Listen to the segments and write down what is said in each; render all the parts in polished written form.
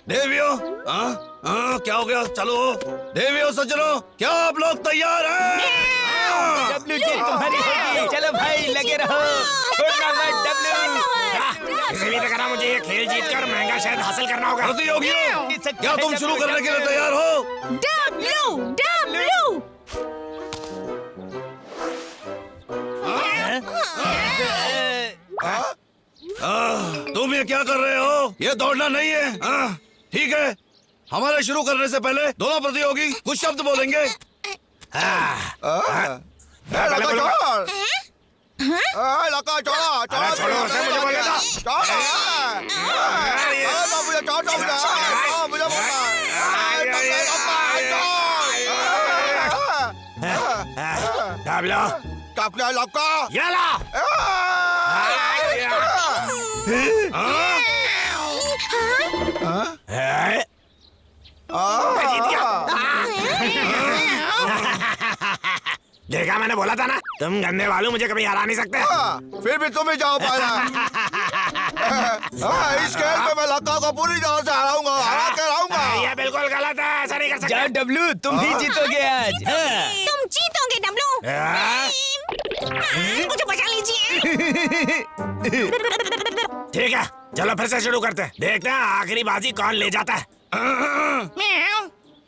देवियों, क्या हो गया? चलो देवियों सज्जनों, क्या आप लोग तैयार हैं? डब्ल्यू जीत तुम्हारी होगी। चलो भाई लगे रहो। छोड़ना मत डब्ल्यू। किसी भी तरह मुझे ये खेल जीतकर महंगा शहद हासिल करना होगा। प्रतियोगियों, क्या तुम शुरू करने के लिए तैयार हो? W W. तुम ये क्या कर रहे हो? ये दौड़ना नहीं है। ठीक है, हमारे शुरू करने से पहले दोनों प्रतियोगी कुछ शब्द बोलेंगे। देखा, मैंने बोला था ना, तुम गंदे वालों मुझे कभी हरा नहीं सकते। फिर भी तुम ही जाओ पाया। इस खेल में मैं लक्का को पूरी तरह से हराऊंगा, हरा के रहूंगा। ये बिल्कुल गलत है, ऐसा नहीं कर सकते। जा डब्ल्यू, तुम ही जीतोगे आज। तुम जीतोगे डब्ल्यू। मुझे बचा लीजिए। ठीक है, चलो फिर से शुरू करते हैं। देखते हैं आखिरी बाजी कौन ले जाता है।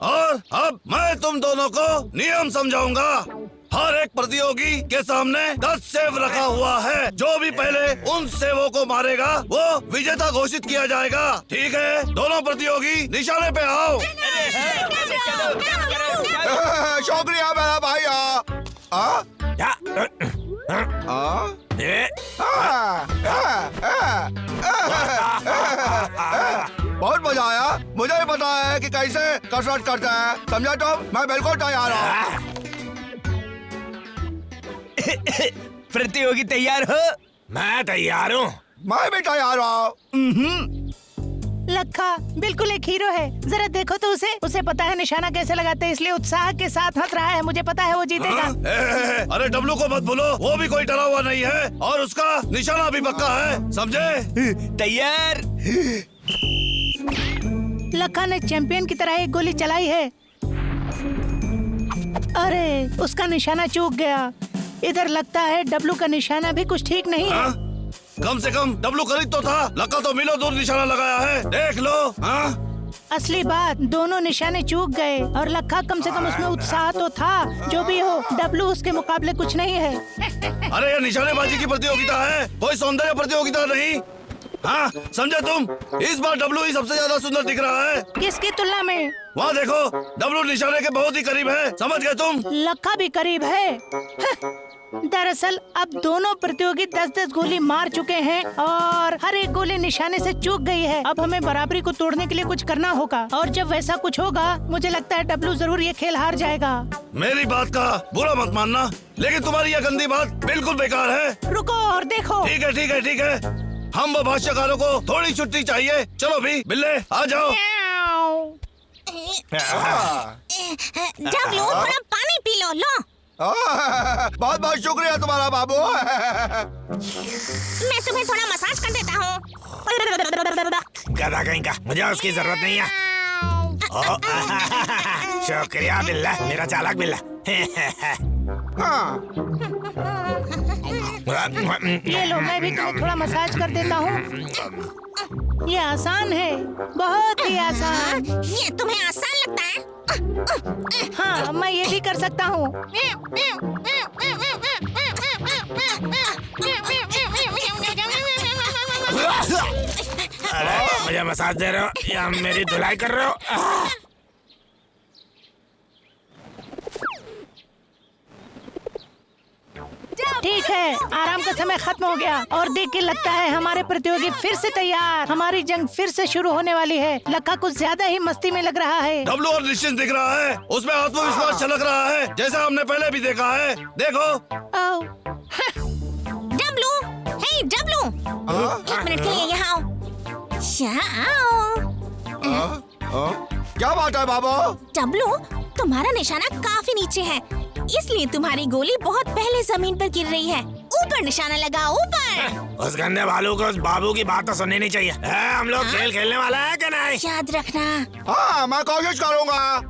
और अब मैं तुम दोनों को नियम समझाऊंगा। हर एक प्रतियोगी के सामने 10 सेव रखा हुआ है। जो भी पहले उन सेवों को मारेगा वो विजेता घोषित किया जाएगा। ठीक है, दोनों प्रतियोगी निशाने पे आओ। शुक्रिया मेरा भाई। बहुत मजा आया। मुझे भी पता है कि कैसे कसरत करते हैं, समझा? तो मैं बिल्कुल तैयार हूँ। प्रतियोगी तैयार हो? मैं तैयार हूँ। मैं भी तैयार हूँ। लक्का बिल्कुल एक हीरो है। जरा देखो तो उसे पता है निशाना कैसे लगाते हैं, इसलिए उत्साह के साथ हंस रहा है। मुझे पता है वो जीतेगा। अरे डब्लू को मत बोलो, वो भी कोई डरा हुआ नहीं है और उसका निशाना भी पक्का है, समझे? तैयार। लक्का ने चैंपियन की तरह एक गोली चलाई है। अरे उसका निशाना चूक गया। इधर लगता है डब्लू का निशाना भी कुछ ठीक नहीं है। कम से कम डब्लू करीब तो था, लक्का तो मीलों दूर निशाना लगाया है। देख लो। असली बात, दोनों निशाने चूक गए और लक्का कम से कम उसमें उत्साह तो था। जो भी हो, डब्लू उसके मुकाबले कुछ नहीं है। अरे ये निशानेबाजी की प्रतियोगिता है, कोई सौंदर्य प्रतियोगिता नहीं। हाँ, समझे तुम? इस बार डब्लू ही सबसे ज्यादा सुंदर दिख रहा है। किसकी तुलना में? वहाँ देखो, डब्लू निशाने के बहुत ही करीब है, समझ गए तुम? लक्का भी करीब है। दरअसल अब दोनों प्रतियोगी 10-10 गोली मार चुके हैं और हर एक गोली निशाने से चूक गई है। अब हमें बराबरी को तोड़ने के लिए कुछ करना होगा और जब वैसा कुछ होगा मुझे लगता है डब्लू जरूर ये खेल हार जाएगा। मेरी बात का बुरा मत मानना, लेकिन तुम्हारी यह गंदी बात बिल्कुल बेकार है। रुको और देखो। ठीक है, ठीक है, ठीक है। हम वो भाष्यकारों को थोड़ी छुट्टी चाहिए। चलो भी बिल्ले आ जाओ। डब्ल्यू थोड़ा पानी पी लो। लो। बहुत बहुत शुक्रिया तुम्हारा बाबू। मैं तुम्हें थोड़ा मसाज कर देता हूँ। गधा कहीं का, मुझे उसकी जरूरत नहीं है। शुक्रिया बिल्ला, मेरा चालाक बिल्ला। ये लो, मैं भी तुम्हें थोड़ा मसाज कर देता हूँ। ये आसान है, बहुत ही आसान। ये तुम्हें आसान लगता है? हाँ, मैं ये भी कर सकता हूँ। अरे मुझे मसाज दे रहे हो या मेरी धुलाई कर रहे हो? ठीक है, आराम का समय खत्म हो गया और देख के लगता है हमारे प्रतियोगी फिर से तैयार। हमारी जंग फिर से शुरू होने वाली है। लक्का कुछ ज्यादा ही मस्ती में लग रहा है। डब्लू और निश्चिंत दिख रहा है, उसमें आत्मविश्वास छलक रहा है, जैसा हमने पहले भी देखा है। देखो। डब्लू, हे डब्लू, 1 मिनट के लिए यहाँ आओ। क्या बात है बाबू? डब्लू, तुम्हारा निशाना काफी नीचे है, इसलिए तुम्हारी गोली बहुत पहले जमीन पर गिर रही है। ऊपर निशाना लगा, ऊपर। उस गंदे भालू को उस बाबू की बात तो सुननी नहीं चाहिए। हम लोग खेल खेलने वाला है कि नहीं? याद रखना। हाँ, मैं कोशिश करूँगा।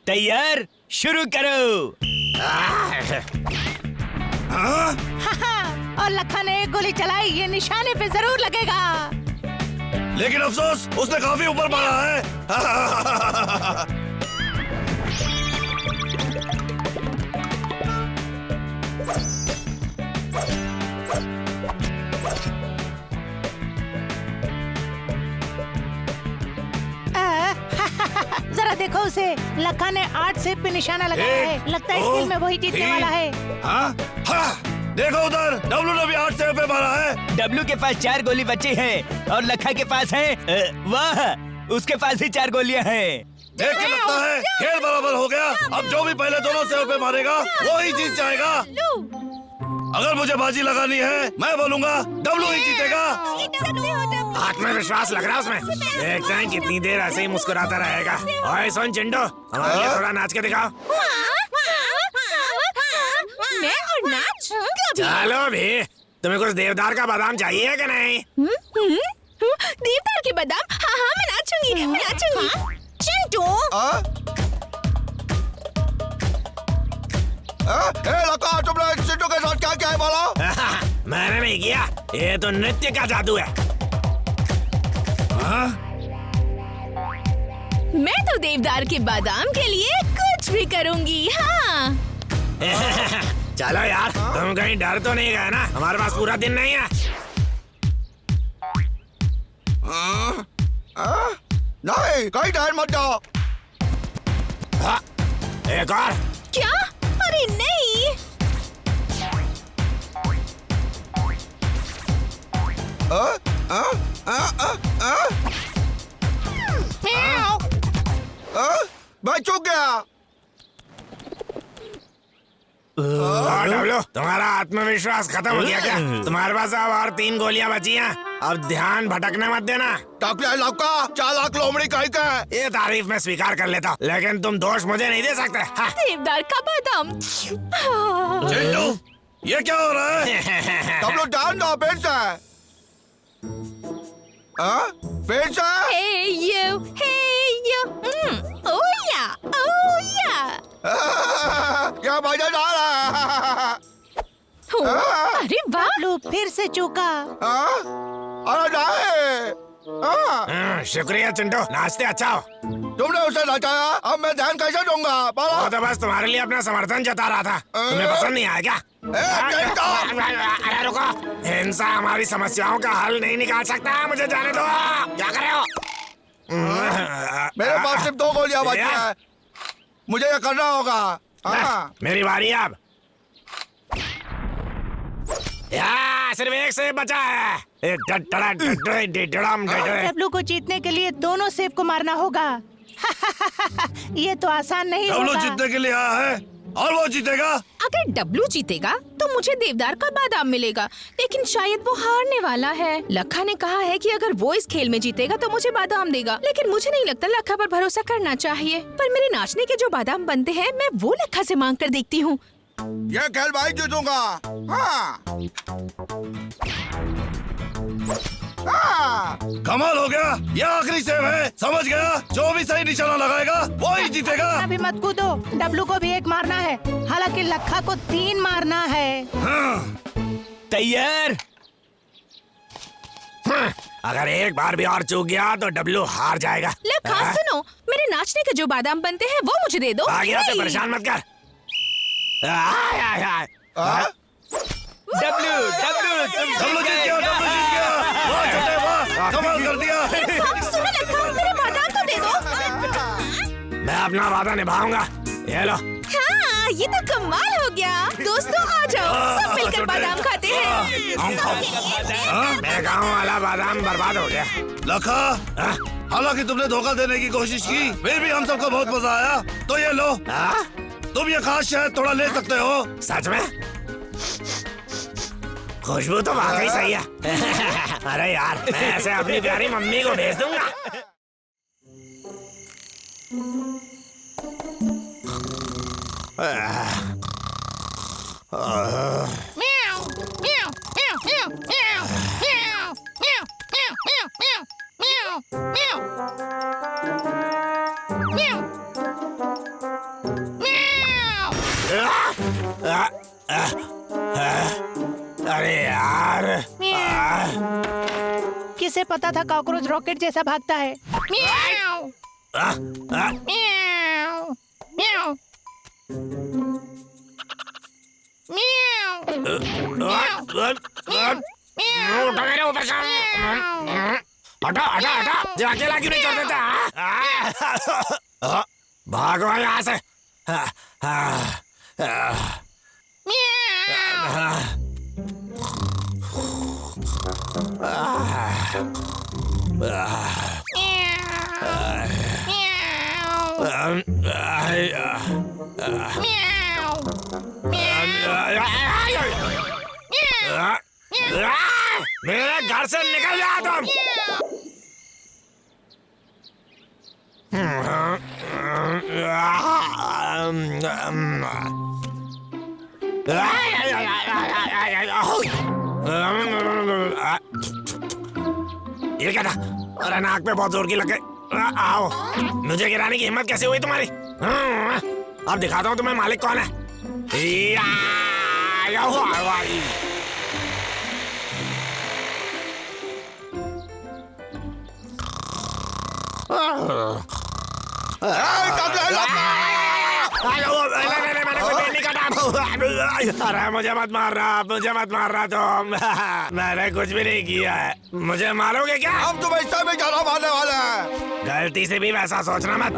तैयार, शुरू करो। और लखा ने एक गोली चलाई, ये निशाने पे जरूर लगेगा। लेकिन अफसोस, उसने काफी ऊपर मारा है। जरा देखो उसे, लखा ने 8 सेब पे निशाना लगाया है। लगता है इस खेल में वही जीतने वाला है। हाँ? हाँ? देखो उधर, डब्लू ने भी 8 सेब पे मारा है। डब्लू के पास 4 गोली बची है और लखा के पास है वाह, उसके पास ही 4 गोलियां हैं। देख के लगता है खेल बराबर हो गया। अब जो भी पहले दोनों सेब पे मारेगा वो ही जीत जाएगा। अगर मुझे बाजी लगानी है, मैं बोलूंगा डब्लू ही जीतेगा। आत्मविश्वास लग रहा है उसमें। देखते हैं कितनी देर ऐसे ही मुस्कुराता रहेगा। ओए सुन चिंटू, हमारे लिए थोड़ा नाच के दिखाओ। मैं और नाच? चलो भी, तुम्हें कुछ देवदार का बादाम चाहिए कि नहीं? देवदार के बादाम? हाँ हाँ, मैं नाचूंगी, मैं नाचूंगी। चिंटू, लका, तुमने चिंटू के साथ क्या किया है बोलो? मैंने नहीं किया, ये तो नृत्य का जादू है। मैं तो देवदार के बादाम के लिए कुछ भी करूंगी। हाँ। चलो यार, तुम कहीं डर तो नहीं गए ना? हमारे पास पूरा दिन नहीं है। नहीं, कहीं डर मत जाओ। एक और। क्या? अरे नहीं। मैं चूक गया। डब्लू, तुम्हारा आत्मविश्वास खत्म हो गया क्या? तुम्हारे पास अब और 3 गोलियां बची हैं। अब ध्यान भटकने मत देना। टकला लौका, चालाक लोमड़ी कहीं का है। ये तारीफ मैं स्वीकार कर लेता हूँ, लेकिन तुम दोष मुझे नहीं दे सकते। हाँ। देवदार का बादाम। चिंटू, ये क्या हो रहा है? तुम लोग जान दो, फिर से। फिर से? Hey you, hey you. Oh yeah, oh yeah. क्या मजा आ रहा है? अरे वाह। डब्लू फिर से चूका। अरे नहीं। शुक्रिया चिंटू, नाचते अच्छा हो। तुमने उसे नचाया, अब मैं ध्यान कैसे दूंगा? वो तो बस तुम्हारे लिए अपना समर्थन जता रहा था। तुम्हें पसंद नहीं आया क्या? अरे रुको, हिंसा हमारी समस्याओं का हल नहीं निकाल सकता। मुझे जाने दो। क्या कर रहे हो? मेरे पास सिर्फ 2 गोलियां बची हैं। मुझे ये करना होगा। मेरी बारी अब। सिर्फ 1 सेब बचा है। डब्लू को जीतने के लिए दोनों सेब को मारना होगा। ये तो आसान नहीं डब्लू होगा। जीतने के लिए आया है और वो जीतेगा। अगर डब्लू जीतेगा तो मुझे देवदार का बादाम मिलेगा, लेकिन शायद वो हारने वाला है। लखा ने कहा है कि अगर वो इस खेल में जीतेगा तो मुझे बादाम देगा, लेकिन मुझे नहीं लगता लखा पर भरोसा करना चाहिए। पर मेरे नाचने के जो बादाम बनते हैं, मैं वो लखा से मांग कर देखती हूँ। ये खेल भाई जीतूंगा। कमाल हो गया, ये आखिरी सेब है। समझ गया, जो भी सही निशाना लगाएगा वो ही जीतेगा। अभी मत कूदो, डब्लू को भी 1 मारना है, हालांकि लखा को 3 मारना है। तैयार। अगर एक बार भी और चूक गया तो डब्लू हार जाएगा। लखा सुनो, मेरे नाचने के जो बादाम बनते हैं वो मुझे दे दो। आगे से परेशान मत कर। डब्लू डब्लू तुम डब्लू जीत गया, डब्लू जीत गया। वाह छोटे, वाह, कमाल कर दिया। सुनो लखा, मेरे बादाम तो दे दो। मैं अपना वादा निभाऊंगा। ये लो। हाँ, ये तो कमाल हो गया। दोस्तों आ जाओ, सब मिलकर बादाम खाते हैं। मेरे गाँव वाला बादाम बर्बाद हो गया। लखा, हालांकि तुमने धोखा देने की कोशिश की, फिर भी हम सबको बहुत मजा आया। तो ये लो, तुम ये खास शहद थोड़ा ले सकते हो। सच में? खुशबू तो वाकई सही है। अरे यार, मैं ऐसे अपनी प्यारी मम्मी को भेज दूंगा। अरे यार, किसे पता था कॉकरोच रॉकेट जैसा भागता है। उठो मेरे ऊपर से। हटो हटो हटो, जो अकेला क्यों नहीं छोड़ देता? भागो यहाँ से। मेरे घर से निकल जाओ तुम। ये क्या था? अरे नाक पे बहुत जोर की लग गई। आओ, मुझे गिराने की हिम्मत कैसे हुई तुम्हारी? अब दिखाता हूँ तुम्हें मालिक कौन है। अरे मुझे मत मार रहा, मुझे मत मार रहा तुम। मैंने कुछ भी नहीं किया है। मुझे मारोगे क्या? हम तुम्हें हिस्सा में जाना मारने वाले हैं। गलती से भी वैसा सोचना मत।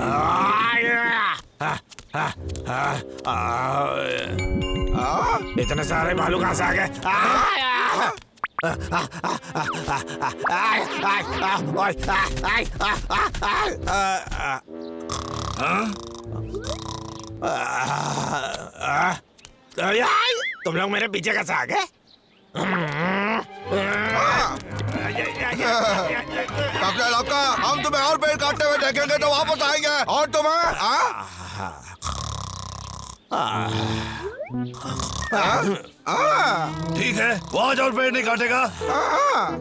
इतने सारे भालू कहाँ से आ गए? तुम लोग मेरे पीछे कैसे आ गए? लौका, हम तुम्हें और पेड़ काटते हुए देखेंगे तो वापस आएंगे और तुम्हें ठीक है, वो आज और पेड़ नहीं काटेगा।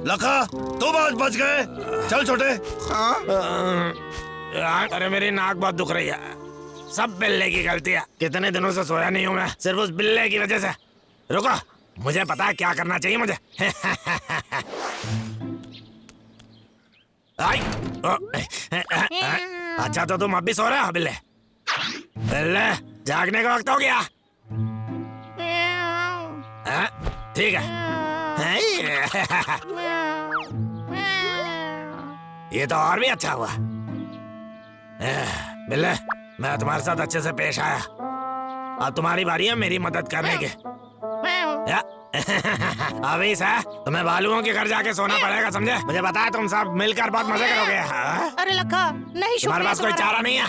लखा, तुम आज बच गए। चल छोटे। अरे मेरी नाक बहुत दुख रही है। सब बिल्ले की गलती है। कितने दिनों से सोया नहीं हूँ मैं, सिर्फ उस बिल्ले की वजह से। रुको, मुझे पता है क्या करना चाहिए मुझे। अच्छा तो तुम अब भी सो रहे हो बिल्ले? बिल्ले, जागने का वक्त हो गया। ठीक है। ये तो और भी अच्छा हुआ। बिल्ले, मैं तुम्हारे साथ अच्छे से पेश आया। अब तुम्हारी बारी है मेरी मदद करने की। अभी से तुम्हें भालुओं के घर जाके सोना पड़ेगा, समझे? मुझे पता है तुम सब मिलकर बहुत मजे करोगे। अरे लखा, नहीं, तुम्हारे पास कोई चारा नहीं है?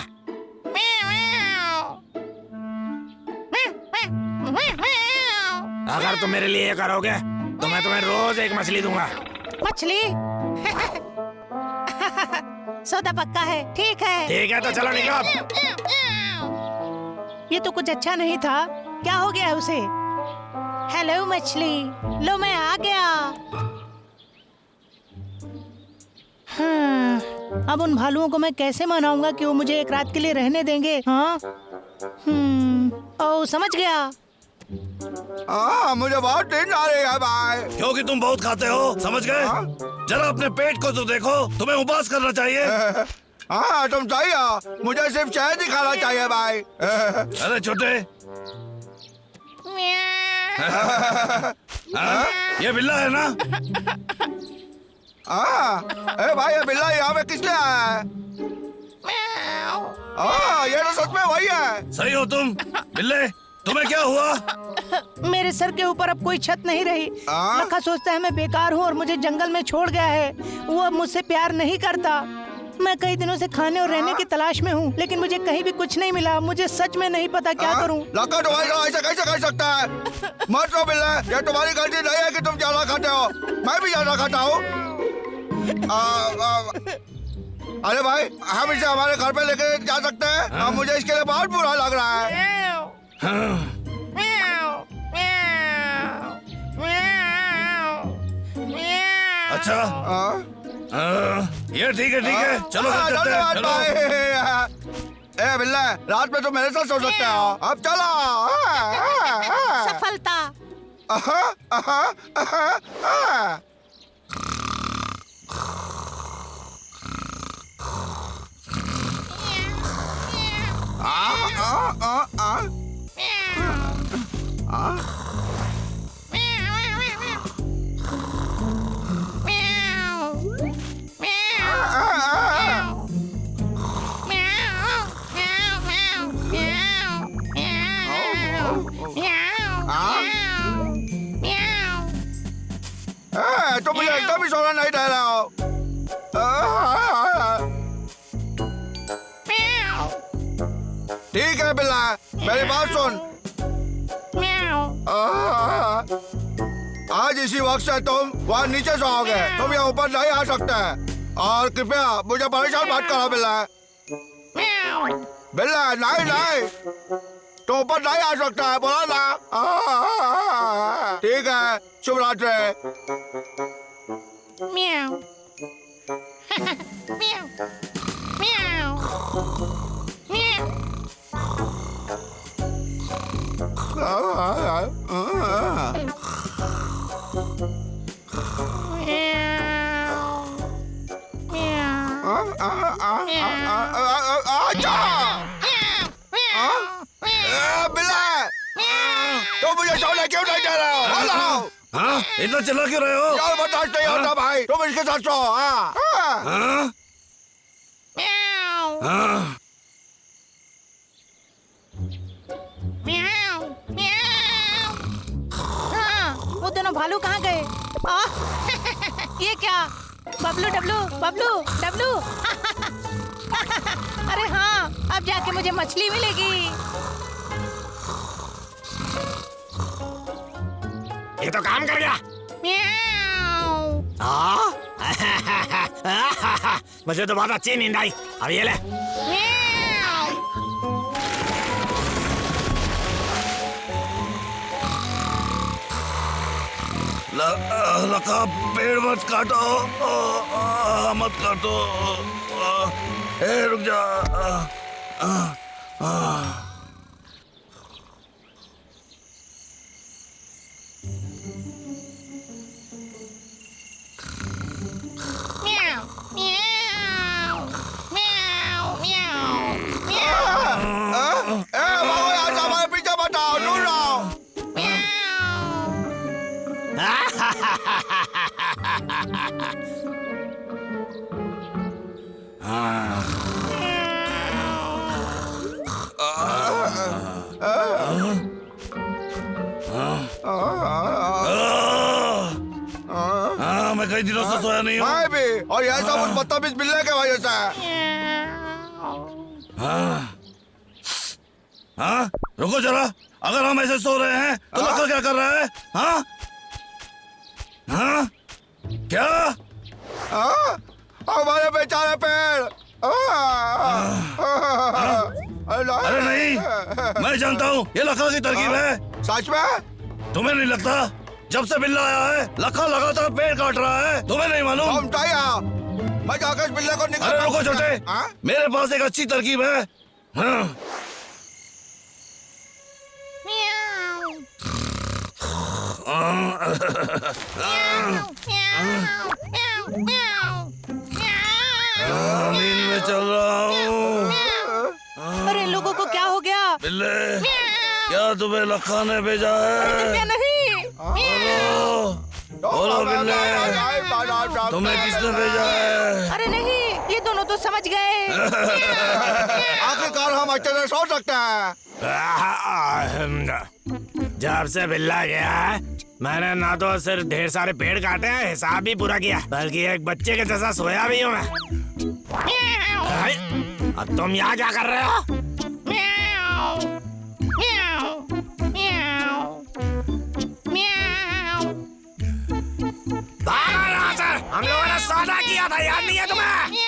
अगर तुम मेरे लिए ये करोगे तो मैं तुम्हें रोज एक मछली दूंगा। मछली? सौदा पक्का है। ठीक है। ठीक है तो चलो निकलो अब। ये तो कुछ अच्छा नहीं था। क्या हो गया उसे? हेलो मछली, लो मैं आ गया। अब उन भालुओं को मैं कैसे मनाऊंगा कि वो मुझे एक रात के लिए रहने देंगे? हाँ, ओ समझ गया। मुझे बहुत नींद आ रही है भाई। क्योंकि तुम बहुत खाते हो, समझ गए? जरा अपने पेट को तो देखो, तुम्हें उपवास करना चाहिए। हाँ तुम सही हो, मुझे सिर्फ शहद ही खाना चाहिए भाई। अरे छोटे, ये बिल्ला है ना? ए भाई, ये बिल्ला यहाँ पे किस लिए आया है? ये तो सच में वही है। सही हो तुम। बिल्ले, तुम्हें क्या हुआ? मेरे सर के ऊपर अब कोई छत नहीं रही। लखा सोचता है मैं बेकार हूँ और मुझे जंगल में छोड़ गया है। वो अब मुझसे प्यार नहीं करता। मैं कई दिनों से खाने और रहने की तलाश में हूँ, लेकिन मुझे कहीं भी कुछ नहीं मिला। मुझे सच में नहीं पता क्या करूँ। लखा, तुम्हारा ऐसा कैसे कर सकता है? मत रो बिल्ले, ये तुम्हारी गलती नहीं है कि तुम ज्यादा खाते हो। मैं भी ज्यादा खाता हूँ। अरे भाई, हम इसे हमारे घर पे लेके जा सकते हैं? मुझे इसके लिए बहुत बुरा लग रहा है। अच्छा ये ठीक है चलो घर चलते हैं धन्यवाद चलो। भाई। ए बिल्ला, रात में तो मेरे साथ सो सकते हो। अब चलो। सफलता। तुम मुझे एकदम भी सोना नहीं दे रहे हो। ठीक है बिल्ला, मेरी बात सुन। आज इसी वक्त से तुम वहाँ नीचे सोओगे। तुम यहाँ ऊपर नहीं आ सकते। और कृपया मुझे परेशान मत करो बिल्ला। बिल्ला नहीं तो ऊपर नहीं आ सकता है, बोला ना। ठीक है, शुभ रात्रि। म्याऊ। म्याऊ। म्याऊ। म्याऊ। बिल्ला, तुम मुझे सोने क्यों नहीं दे रहे हो? बोलो। हाँ इतना चिल्ला क्यों रहे हो? यार बर्दाश्त नहीं होता भाई, तुम इसके साथ सो। हाँ हाँ वो दोनों भालू कहाँ गए? ये क्या? बबलू डबलू बबलू डबलू। अरे हाँ, अब जाके मुझे मछली मिलेगी। ये तो काम कर गया। म्याऊ। मुझे तो बहुत अच्छी नींद आई। अब ये ले। म्याऊ। लका पेड़ मत काटो। मत काटो। रुक जा। म्याऊ। म्याऊ। म्याऊ। म्याऊ। भागो यहाँ से, हमारे पीछे मत आओ, दूर रहो। हाँ मैं कई दिनों से सोया नहीं हूँ। मैं भी, और यह सब उस बदतमीज बिल्ले के वजह से। हाँ हाँ रुको जरा। अगर हम ऐसे सो रहे हैं तो लड़का क्या कर रहा है? हाँ हाँ क्या? हमारे बेचारे पेड़। अरे नहीं, मैं जानता हूँ ये लखा की तरकीब है। सच में? तुम्हें नहीं लगता? जब से बिल्ला आया है लखा लगातार पेड़ काट रहा है। तुम्हें नहीं मालूम? हम चाहिए, मैं जाकर इस बिल्ले को निकाल। अरे रुको छोटे, मेरे पास एक अच्छी तरकीब है। हाँ नींद में चल रहा हूँ। अरे लोगों को क्या हो गया? बिल्ले क्या तुम्हें लखा ने भेजा है? क्या नहीं? बोलो बिल्ले, तुम्हें किसने भेजा है? अरे नहीं, ये दोनों तो समझ गए। आखिरकार हम अच्छे से सो सकते हैं। जब से बिल्ला गया है मैंने ना तो सिर्फ ढेर सारे पेड़ काटे हैं, हिसाब भी पूरा किया, बल्कि एक बच्चे के जैसा सोया भी हूँ मैं। अब तुम यहाँ क्या कर रहे हो? भागो यहाँ से, हम लोगों ने सौदा किया था, याद नहीं है तुम्हें?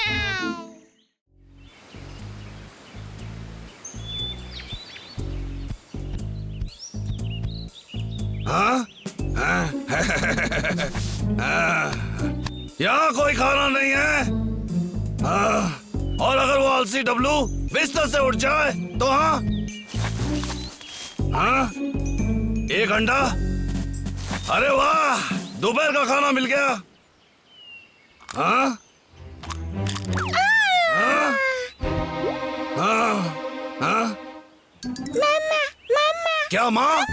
हाँ? यहाँ कोई खाना नहीं है। और अगर वो आलसी डब्लू बिस्तर से उठ जाए तो हाँ? एक अंडा। अरे वाह, दोपहर का खाना मिल गया। हाँ? हाँ? हाँ? हाँ? मामा, मामा, क्या माँ?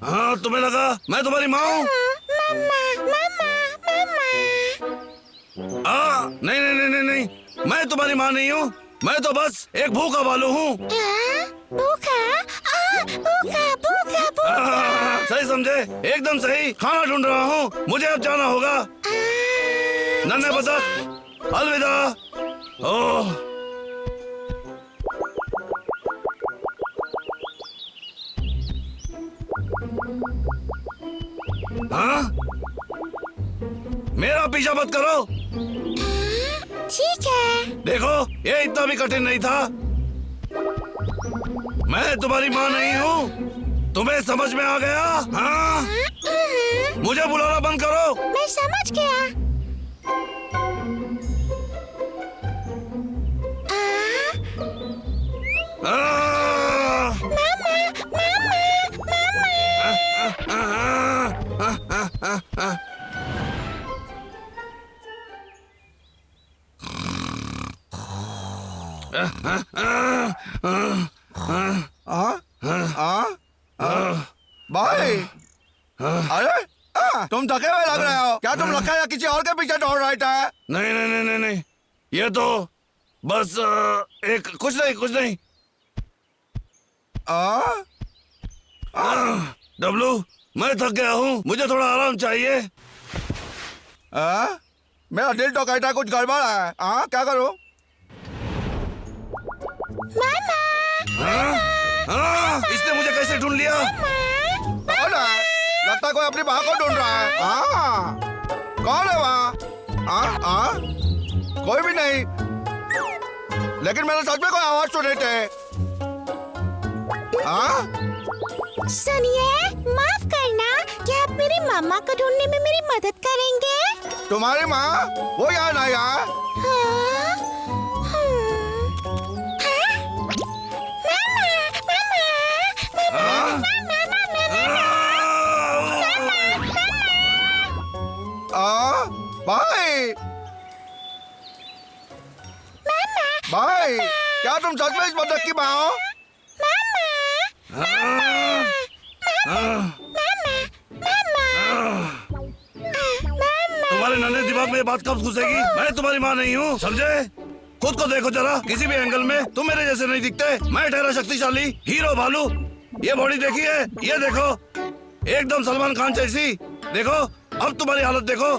हाँ, तुम्हें लगा मैं तुम्हारी माँ हूँ? मामा, मामा, मामा। नहीं नहीं नहीं नहीं नहीं, मैं तुम्हारी माँ नहीं हूँ। मैं तो बस एक भूखा बालू हूँ। भूखा, भूखा, भूखा, भूखा। सही समझे, एकदम सही। खाना ढूंढ रहा हूँ, मुझे अब जाना होगा। नन्हे बतख, अलविदा। ओह, हाँ? मेरा पीछा मत करो। ठीक है। देखो, ये इतना भी कठिन नहीं था। मैं तुम्हारी माँ नहीं हूँ। तुम्हें समझ में आ गया? हाँ? मुझे बुलाना बंद करो। मैं समझ गया। मामा, मामा, भाई, अरे तुम थके हुए लग रहे हो। क्या तुम लखा या किसी और के पीछे दौड़ रहे थे? नहीं नहीं नहीं नहीं नहीं, ये तो बस एक कुछ नहीं। डब्लू, मैं थक गया हूँ, मुझे थोड़ा आराम चाहिए। मेरा दिल तो कहता है कुछ गड़बड़ है। क्या करूं? इसने मुझे कैसे ढूंढ लिया? कौन है? लगता है कोई अपनी माँ को ढूंढ रहा है। कौन है वहाँ? कोई भी नहीं, लेकिन मैंने सच में कोई आवाज सुने थे। सुनिए, माफ करना, क्या आप मेरी मामा को ढूंढने में मेरी मदद करेंगे? तुम्हारी माँ? वो यहाँ नहीं है। भाई, भाई, क्या तुम सच में इस बतख की माँ हो? तुम्हारे नन्हे दिमाग में ये बात कब घुसेगी? मैं तुम्हारी माँ नहीं हूँ, समझे? खुद को देखो जरा, किसी भी एंगल में तुम मेरे जैसे नहीं दिखते। मैं ठहरा शक्तिशाली हीरो भालू। ये बॉडी देखी है? ये देखो, एकदम सलमान खान जैसी। देखो, अब तुम्हारी हालत देखो।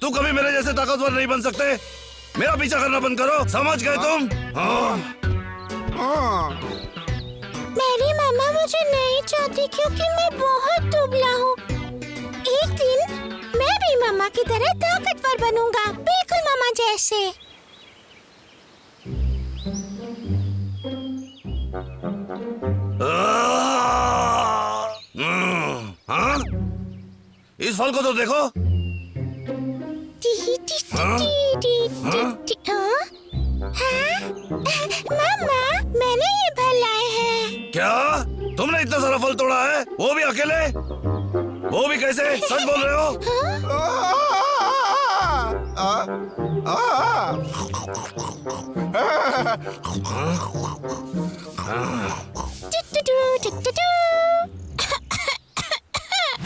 तू कभी मेरे जैसे ताकतवर नहीं बन सकते। मेरा पीछा करना बंद करो, समझ गए तुम? मेरी मामा मुझे नहीं चाहती क्योंकि मैं बहुत दुबला हूँ। एक दिन मैं भी मामा की तरह ताकतवर बनूंगा, बिल्कुल मामा जैसे। हाँ? इस फल को तो देखो। मामा, मैंने ये फल लाए हैं। क्या तुमने इतना सारा फल तोड़ा है? वो भी अकेले? वो भी कैसे? सच बोल रहे हो?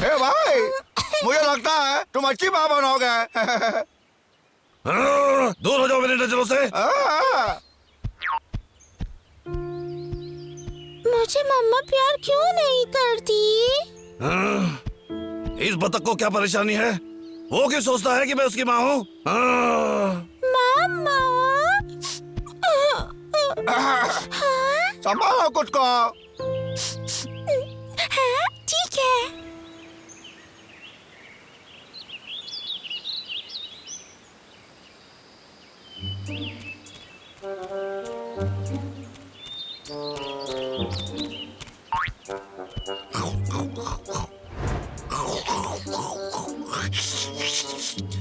ए भाई, मुझे लगता है तुम अच्छी माँ बनोगे। दूर हो जाओ मेरी नजरों से। मुझे मम्मा प्यार क्यों नहीं करती? इस बतख को क्या परेशानी है? वो क्यों सोचता है कि मैं उसकी माँ हूँ? मामा, संभालो खुद को। हाँ, ठीक है।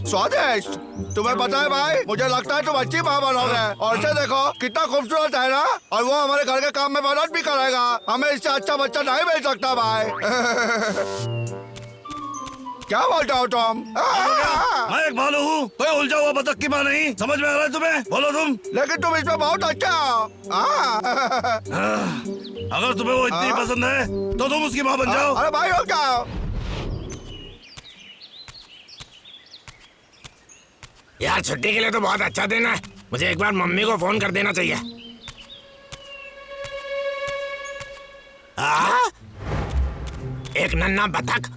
स्वादिष्ट। तुम्हें पता है भाई, मुझे लगता है तुम अच्छी माँ बनोगे। और इसे देखो कितना खूबसूरत है ना, और वो हमारे घर के काम में मदद भी करेगा। हमें इससे अच्छा बच्चा नहीं मिल सकता भाई। क्या बोलते हो तुम? मैं एक भालू हूँ, कोई उलझा हुआ बतख की माँ नहीं। समझ में आ रहा है तुम्हें? बोलो तुम। लेकिन तुम इसमें बहुत अच्छा हो। अगर तुम्हें वो इतनी पसंद है तो तुम उसकी माँ बन जाओ। अरे भाई रुक जाओ। यार छुट्टी के लिए तो बहुत अच्छा दिन है। मुझे एक बार मम्मी को फोन कर देना चाहिए। एक नन्हा बतख।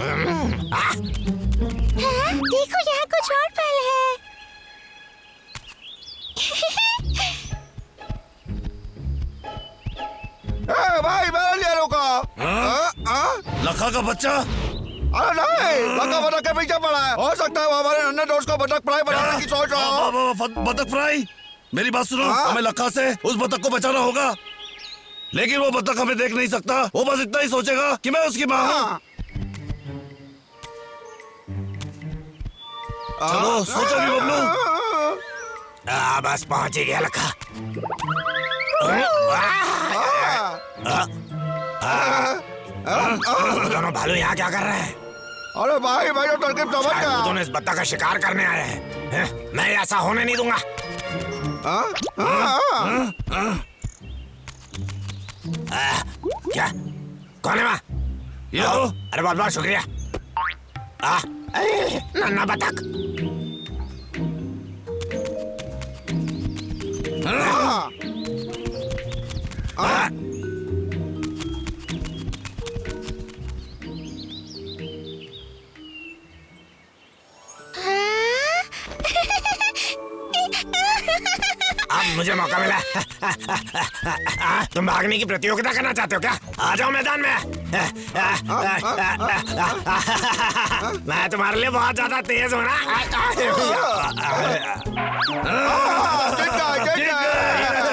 हाँ, देखो यहाँ कुछ और फल है। भाई मेरे लिए रुको। लखा का बच्चा। अरे नहीं, लखा बतख के पीछे पड़ा है। हो सकता है वो हमारे नन्हे दोस्त को बतख फ्राई बनाने की सोच रहा हो। बतख फ्राई? मेरी बात सुनो, हाँ? हमें लखा से उस बतख को बचाना होगा। लेकिन वो बतख हमें देख नहीं सकता। वो बस इतना ही सोचेगा कि मैं उसकी माँ हूँ। चलो सोचो भी बबलू। बस पहुंच ही गया लखा। दोनों भालू यहाँ क्या कर रहे हैं? अरे भाई भाई तो तरकीब समझ शायद वो गया। दोनों इस बत्तख का शिकार करने आए हैं। मैं ऐसा होने नहीं दूंगा। क्या? कौन है वहाँ? ये लो। अरे बहुत बहुत शुक्रिया। नन्हा बतख। अब मुझे मौका मिला। तुम भागने की प्रतियोगिता करना चाहते हो क्या? आ जाओ मैदान में। मैं तुम्हारे लिए बहुत ज्यादा तेज हूँ ना।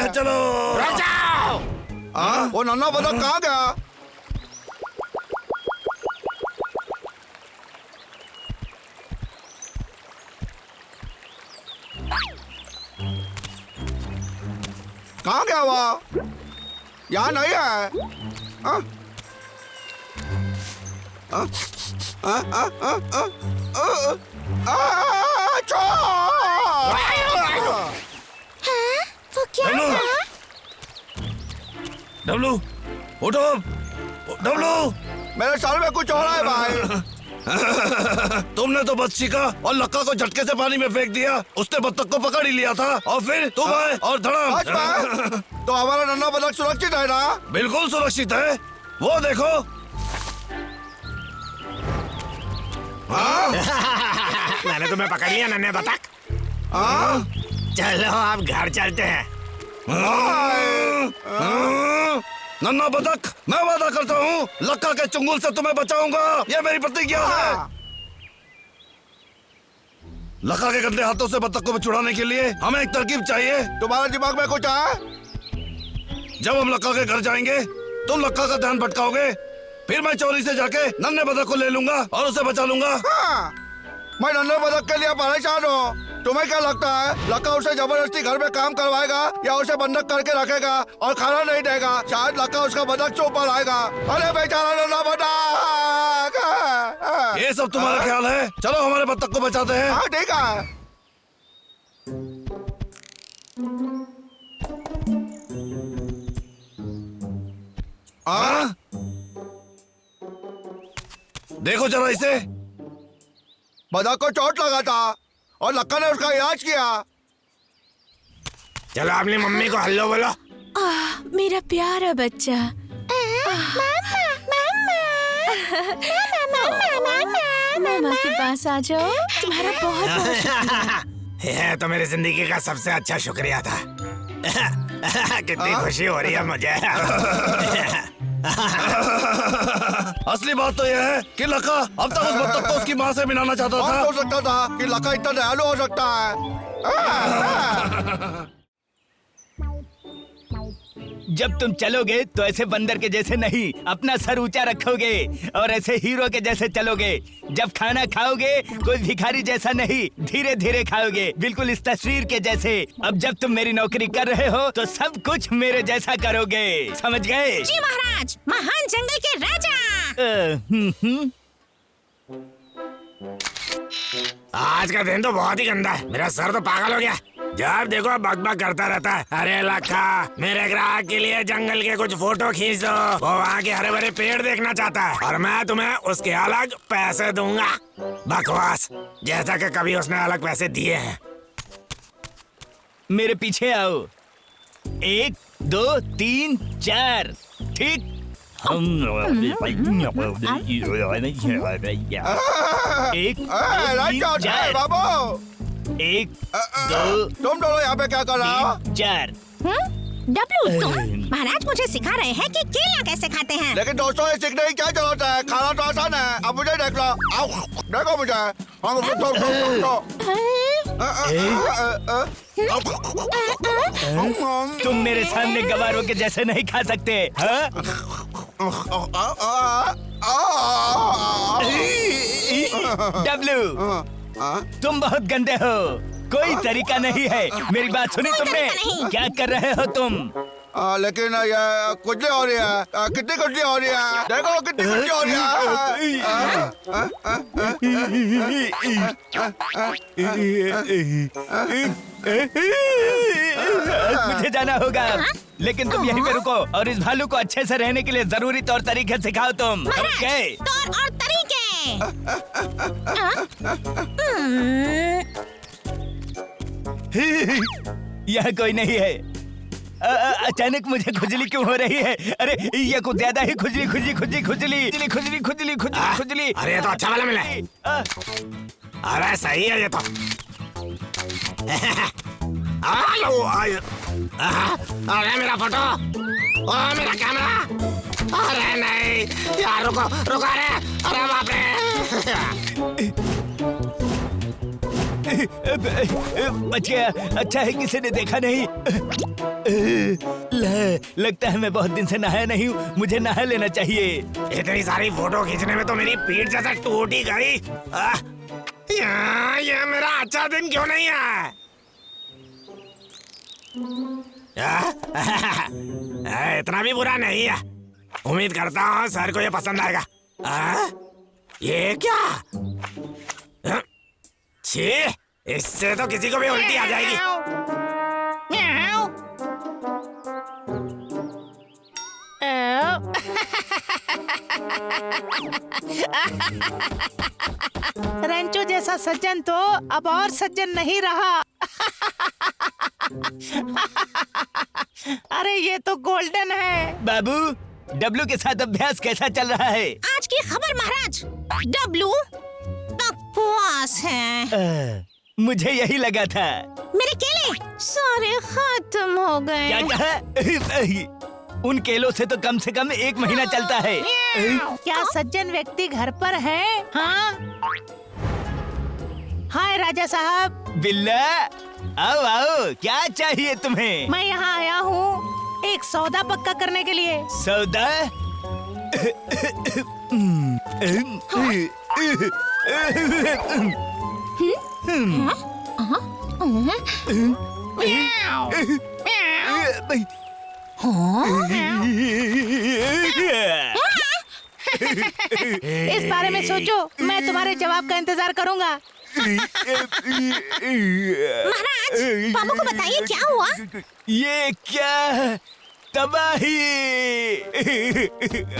चलो रुक जाओ। वो नन्हा बतख कहाँ गया? कहाँ गया वो? यहाँ नहीं है। वो क्या डब्लू, था? डब्लू उठो। डब्लू, मेरे सर में कुछ हो रहा है भाई। तुमने तो बच्ची का और लक्का को झटके से पानी में फेंक दिया। उसने बत्तख को पकड़ ही लिया था और फिर तुम आए और धड़ाम। तो हमारा नन्हा बतख सुरक्षित है ना? बिल्कुल सुरक्षित है। वो देखो। मैंने तुम्हें पकड़ लिया नन्हे बतख। चलो अब घर चलते हैं। नन्हा बतख, मैं वादा करता हूँ लक्का के चुंगल से तुम्हें बचाऊंगा। ये मेरी प्रतिज्ञा है। लक्का के गंदे हाथों से बतख को छुड़ाने के लिए हमें एक तरकीब चाहिए। तुम्हारे दिमाग में कुछ है? जब हम लक्का के घर जाएंगे तुम लक्का का ध्यान भटकाओगे, फिर मैं चोरी से जाके नन्हे बतख को ले लूंगा और उसे बचा लूंगा। मैं नन्हे बतख के लिए परेशान हूँ। तुम्हें क्या लगता है लक्का उसे जबरदस्ती घर में काम करवाएगा या उसे बंधक करके रखेगा और खाना नहीं देगा? शायद लक्का उसका बतख चुप पर आएगा। अरे बेचारा नन्हा बतख। ये सब तुम्हारा ख्याल है। चलो हमारे बतख को बचाते हैं। हाँ ठीक है। देखो जरा इसे। बतख को चोट लगा था और लक्का ने उसका इलाज किया। चलो अपनी मम्मी को हेलो बोलो। मेरा प्यारा बच्चा। मामा के पास आ जाओ। तुम्हारा बहुत बहुत शुक्रिया। ये तो मेरी जिंदगी का सबसे अच्छा शुक्रिया था। कितनी खुशी हो रही है मुझे। असली बात तो यह है कि लक्का अब तक उस बतख को उसकी माँ से मिलाना चाहता कौन था। सोच सकता था कि लक्का इतना दयालु हो सकता है? जब तुम चलोगे तो ऐसे बंदर के जैसे नहीं, अपना सर ऊंचा रखोगे और ऐसे हीरो के जैसे चलोगे। जब खाना खाओगे कोई भिखारी जैसा नहीं, धीरे धीरे खाओगे, बिल्कुल इस तस्वीर के जैसे। अब जब तुम मेरी नौकरी कर रहे हो तो सब कुछ मेरे जैसा करोगे, समझ गए? जी महाराज, महान जंगल के राजा। आज का दिन तो बहुत ही गंदा है, मेरा सर तो पागल हो गया। जब देखो बकबक करता रहता है। अरे लखा, मेरे ग्राहक के लिए जंगल के कुछ फोटो खींच दो, वो वहाँ के हरे भरे पेड़ देखना चाहता है और मैं तुम्हें उसके अलग पैसे दूंगा। बकवास, जैसा कि कभी उसने अलग पैसे दिए हैं। मेरे पीछे आओ। 1 2 3 4, ठीक? एक बाबू, 1 2 तुम दोनों यहाँ पे क्या कर रहे हो? 3 4। डब्लू, तुम महाराज मुझे सिखा रहे हैं कि केला कैसे खाते हैं। लेकिन दोस्तों, ये सीखने की क्या जरूरत है? खाना तो आसान है। अब मुझे देख लो, आओ देखो मुझे। तुम मेरे सामने गवारों के जैसे नहीं खा सकते, हाँ? डब्लू, तुम बहुत गंदे हो, कोई तरीका नहीं है। मेरी बात सुनी तुमने? क्या कर रहे हो तुम? लेकिन ये कुछ हो रही है। कितनी कुछ हो रही है? देखो कितनी कुछ हो रही है। मुझे जाना होगा, लेकिन तुम यहीं पे रुको और इस भालू को अच्छे से रहने के लिए जरूरी तौर तरीके सिखाओ तुम। महाराज, तौर और तरीके। यह कोई नहीं है। अचानक मुझे खुजली क्यों हो रही है? अरे ये कुछ ज्यादा ही खुजली खुजली खुजली खुजली खुजली खुजली खुजली खुजली खुजली। अरे ये तो अच्छा वाला मिला है। अरे सही है ये तो। अरे मेरा फोटो, ओ मेरा कैमरा। अरे नहीं यार, रुको रुको। अरे बाप रे। बच गया। अच्छा है किसी ने देखा नहीं। लगता है मैं बहुत दिन से नहाया नहीं हूँ, मुझे नहा लेना चाहिए। इतनी सारी फोटो खींचने में तो मेरी पीठ जैसा टूट ही गई। ये मेरा अच्छा दिन क्यों नहीं है? इतना भी बुरा नहीं है। उम्मीद करता हूँ सर को ये पसंद आएगा। ये क्या? छी, इससे तो किसी को भी उल्टी आ जाएगी। रंचो जैसा सज्जन तो अब और सज्जन नहीं रहा। अरे ये तो गोल्डन है। बाबू, डब्लू के साथ अभ्यास कैसा चल रहा है? आज की खबर महाराज, डब्लू बकवास है। मुझे यही लगा था। मेरे केले सारे खत्म हो गए। क्या कहा? उन केलों से तो कम से कम 1 महीना चलता है। क्या सज्जन व्यक्ति घर पर है? हाँ, हाय राजा साहब। बिल्ला, आओ आओ, क्या चाहिए तुम्हें? मैं यहाँ आया हूँ एक सौदा पक्का करने के लिए। सौदा? इस बारे में सोचो, मैं तुम्हारे जवाब का इंतजार करूँगा। महाराज, बाबू को बताइए क्या हुआ? ये क्या तबाही!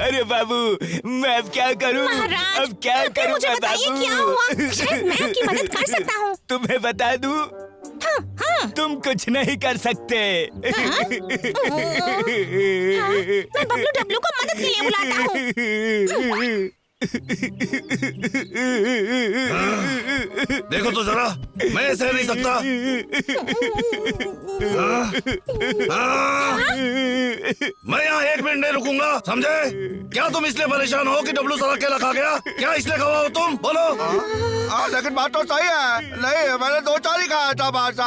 अरे बाबू, मैं अब क्या करूं? महाराज, अब क्या करूं मुझे मैं बताइए बाबू? क्या हुआ? शायद मैं आपकी मदद कर सकता हूँ। तुम्हें बता दूं? हाँ। तुम कुछ नहीं कर सकते। मैं बबलू डब्लू को मदद के लिए बुलाता हूँ। देखो तो जरा, मैं सह नहीं सकता। मैं यहाँ 1 मिनट नहीं रुकूंगा, समझे? क्या तुम इसलिए परेशान हो कि डब्लू सड़क के रखा गया? क्या इसलिए खवा हो तुम? बोलो। लेकिन बात तो सही है। नहीं, मैंने 2-4 ही खाया था बस।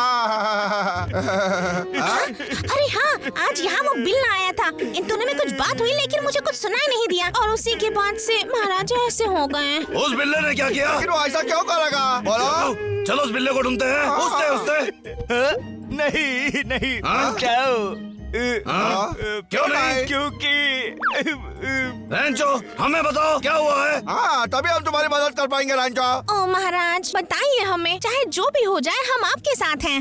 अरे हाँ, आज यहाँ वो बिल आया था। इन दोनों में कुछ बात हुई लेकिन मुझे कुछ सुनाई नहीं दिया और उसी के बाद से महाराजा ऐसे हो गए। उस बिल्ले ने क्या किया? लेकिन वो ऐसा क्यों करेगा? बोलो। चलो उस बिल्ले को ढूंढते हैं। उससे नहीं नहीं, हाँ? जाओ। क्यों नहीं? क्योंकि रैंचो, हमें बताओ क्या हुआ है? हाँ, तभी हम तुम्हारी मदद कर पाएंगे रैंचो। ओ महाराज, बताइए हमें, चाहे जो भी हो जाए हम आपके साथ हैं।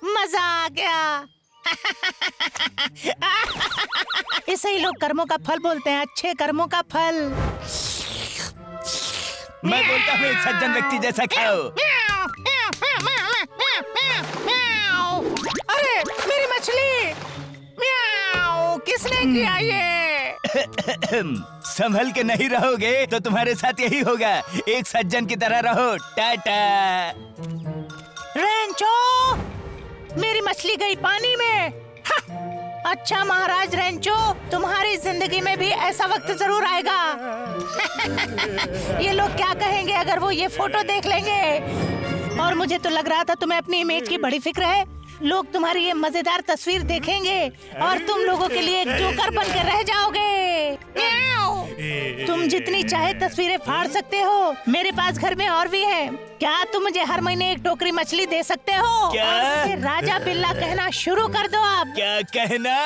मजा आ गया। इसे ही लोग कर्मों का फल बोलते हैं, अच्छे कर्मों का फल। मैं बोलता हूँ एक सज्जन व्यक्ति जैसा खाओ। अरे मेरी मछली! म्याऊ! किसने किया ये? संभल के नहीं रहोगे तो तुम्हारे साथ यही होगा। एक सज्जन की तरह रहो। टाटा। रेंचो! मेरी मछली गई पानी में। हा! अच्छा महाराज रेंचो, तुम्हारी जिंदगी में भी ऐसा वक्त जरूर आएगा। ये लोग क्या कहेंगे अगर वो ये फोटो देख लेंगे? और मुझे तो लग रहा था तुम्हें अपनी इमेज की बड़ी फिक्र है। लोग तुम्हारी ये मजेदार तस्वीर देखेंगे और तुम लोगों के लिए एक जोकर बन के रह जाओगे। तुम जितनी चाहे तस्वीरें फाड़ सकते हो। मेरे पास घर में और भी है। क्या तुम मुझे हर महीने एक टोकरी मछली दे सकते हो? क्या? और मुझे राजा बिल्ला कहना शुरू कर दो अब। क्या कहना?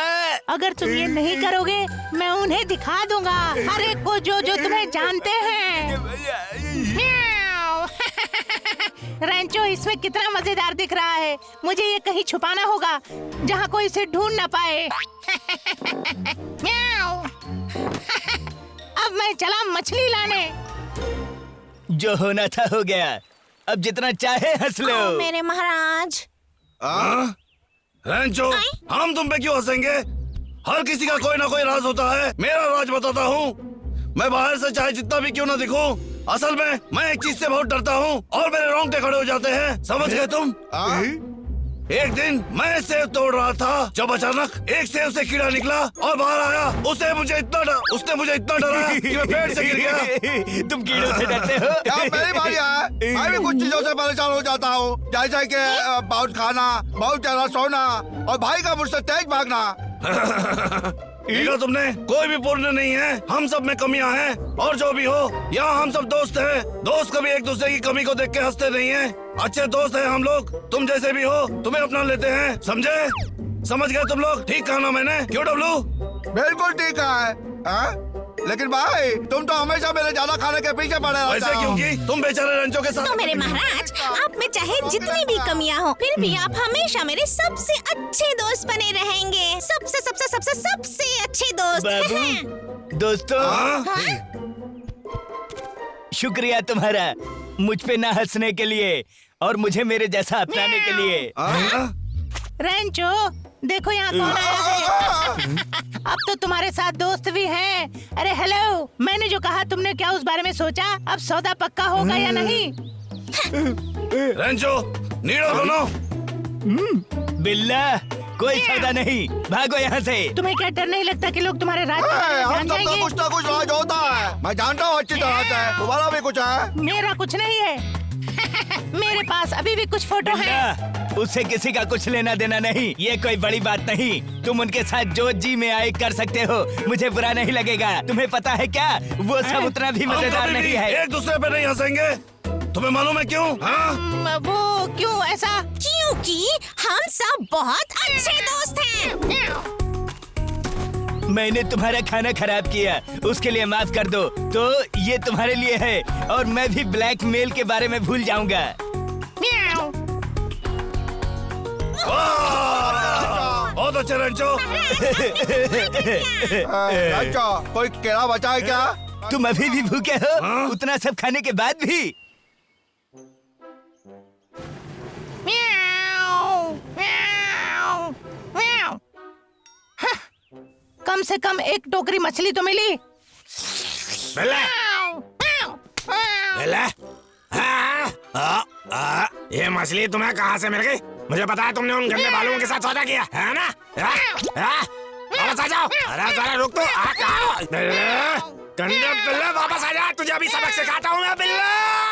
अगर तुम ये नहीं करोगे मैं उन्हें दिखा दूंगा, हर एक को जो जो तुम्हें जानते हैं। म्याऊ। रेंचो, इसमें कितना मजेदार दिख रहा है। मुझे ये कहीं छुपाना होगा जहाँ कोई इसे ढूंढ न पाए। म्याऊ। अब मैं चला मछली लाने। जो होना था हो गया। अब जितना चाहे हंस लो। ओ मेरे महाराज। रैंचो, हम तुम पे क्यों हंसेंगे? हर किसी का कोई ना कोई राज होता है। मेरा राज बताता हूँ। मैं बाहर से चाहे जितना भी क्यों ना दिखूं, असल में मैं एक चीज से बहुत डरता हूँ और मेरे रोंगटे खड़े हो जाते हैं। समझ गए तुम? एक दिन मैं सेब तोड़ रहा था जब अचानक एक सेब से कीड़ा निकला और बाहर आया। उसने मुझे इतना डराया कि मैं पेड़ से गिर गया। तुम कीड़ों से डरते हो? क्या मेरी बारी है? मैं भी कुछ चीजों से परेशान हो जाता हूँ, जैसे कि बहुत खाना, बहुत ज्यादा सोना और भाई का मुझसे तेज भागना। देखा तुमने, कोई भी पूर्ण नहीं है। हम सब में कमियां हैं और जो भी हो, यहाँ हम सब दोस्त हैं। दोस्त कभी एक दूसरे की कमी को देख के हंसते नहीं हैं। अच्छे दोस्त हैं हम लोग। तुम जैसे भी हो, तुम्हें अपना लेते हैं। समझे? समझ गए तुम लोग? ठीक कहा ना मैंने? क्यों डब्लू? बिल्कुल ठीक है। लेकिन भाई, तुम तो हमेशा मेरे ज्यादा खाने के पीछे पड़े रहते वैसे हो। क्योंकि तुम बेचारे रंचों के साथ। तो मेरे महाराज, आप में चाहे जितनी भी कमियां हो, फिर भी आप हमेशा मेरे सबसे अच्छे दोस्त बने रहेंगे। सबसे सबसे सबसे सबसे अच्छे दोस्त। बाबू, दोस्तों, शुक्रिया तुम्हारा मुझ पे ना हंसने के लिए और मुझे मेरे जैसा अपनाने के लिए। रेंचो, देखो यहाँ कौन आया है। अब तो तुम्हारे साथ दोस्त भी हैं। अरे हेलो, मैंने जो कहा तुमने क्या उस बारे में सोचा? अब सौदा पक्का होगा या नहीं? रेंचो, नीड़ो दोनों। बिल्ला, कोई सौदा नहीं। भागो यहाँ से। तुम्हें क्या डर नहीं लगता कि लोग तुम्हारे राज हम जान सबका जाएंगे? कुछ ना कुछ राज होता है। मैं जानता हूँ अच्छी तरह से। तुम्हारा भी कुछ है? मेरा कुछ नहीं है। मेरे पास अभी भी कुछ फोटो हैं। बिल्ला, उससे किसी का कुछ लेना देना नहीं। ये कोई बड़ी बात नहीं। तुम उनके साथ जो जी में आए कर सकते हो, मुझे बुरा नहीं लगेगा। तुम्हें पता है क्या, वो सब उतना भी हम मजेदार कभी नहीं भी है। एक दूसरे पे नहीं हंसेंगे। तुम्हें मालूम है क्यों? हाँ? वो क्यों ऐसा? क्योंकि हम सब बहुत अच्छे दोस्त हैं। मैंने तुम्हारा खाना खराब किया, उसके लिए माफ कर दो। तो ये तुम्हारे लिए है और मैं भी ब्लैकमेल के बारे में भूल जाऊंगा। म्याऊ। बहुत अच्छे रंचो। रैंचो, कोई केला बचा है क्या? तुम अभी भी भूखे हो? हाँ? उतना सब खाने के बाद भी? म्याऊ, म्याऊ, म्याऊ। कम से कम एक टोकरी मछली तो मिली। बिल्ले, बिल्ले, ये मछली तुम्हें कहाँ से मिल गई? मुझे पता है तुमने उन गंदे बालुओं के साथ सौदा किया है ना? वापस आ जाओ। अरे जरा रुक तो। गंदे बिल्ले वापस आ जा, तुझे अभी सबक सिखाता हूँ मैं बिल्ले।